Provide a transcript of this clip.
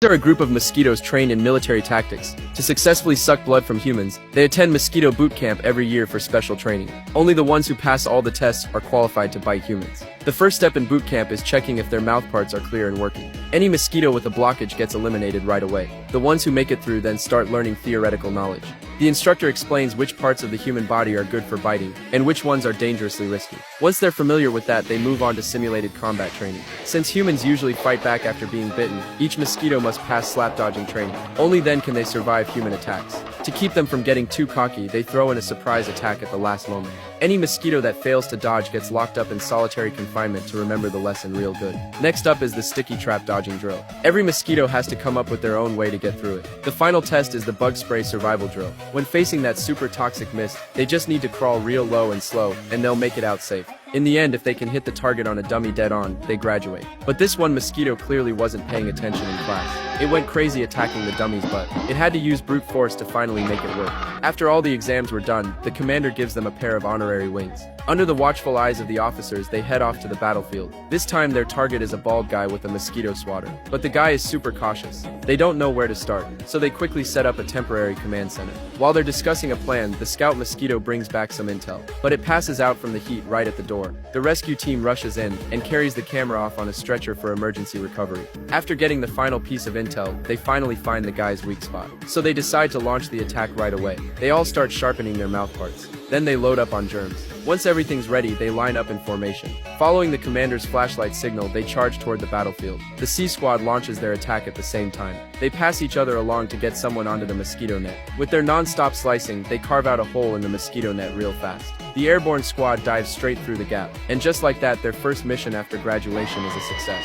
Are a group of mosquitoes trained in military tactics. To successfully suck blood from humans, they attend mosquito boot camp every year for special training. Only the ones who pass all the tests are qualified to bite humans. The first step in boot camp is checking if their mouth parts are clear and working. Any mosquito with a blockage gets eliminated right away. The ones who make it through then start learning theoretical knowledge. The instructor explains which parts of the human body are good for biting, and which ones are dangerously risky. Once they're familiar with that, they move on to simulated combat training. Since humans usually fight back after being bitten, each mosquito must pass slap dodging training. Only then can they survive human attacks. To keep them from getting too cocky, they throw in a surprise attack at the last moment. Any mosquito that fails to dodge gets locked up in solitary confinement to remember the lesson real good. Next up is the sticky trap dodging drill. Every mosquito has to come up with their own way to get through it. The final test is the bug spray survival drill. When facing that super toxic mist, they just need to crawl real low and slow, and they'll make it out safe. In the end, if they can hit the target on a dummy dead on, they graduate. But this one mosquito clearly wasn't paying attention in class. It went crazy attacking the dummy's butt. It had to use brute force to finally make it work. After all the exams were done, the commander gives them a pair of honorary wings. Under the watchful eyes of the officers, they head off to the battlefield. This time their target is a bald guy with a mosquito swatter. But the guy is super cautious. They don't know where to start, so they quickly set up a temporary command center. While they're discussing a plan, the scout mosquito brings back some intel, but it passes out from the heat right at the door. The rescue team rushes in and carries the camera off on a stretcher for emergency recovery. After getting the final piece of intel, they finally find the guy's weak spot. So they decide to launch the attack right away. They all start sharpening their mouth parts. Then they load up on germs. Once everything's ready, they line up in formation. Following the commander's flashlight signal, they charge toward the battlefield. The C squad launches their attack at the same time. They pass each other along to get someone onto the mosquito net. With their non-stop slicing, they carve out a hole in the mosquito net real fast. The airborne squad dives straight through the gap. And just like that, their first mission after graduation is a success.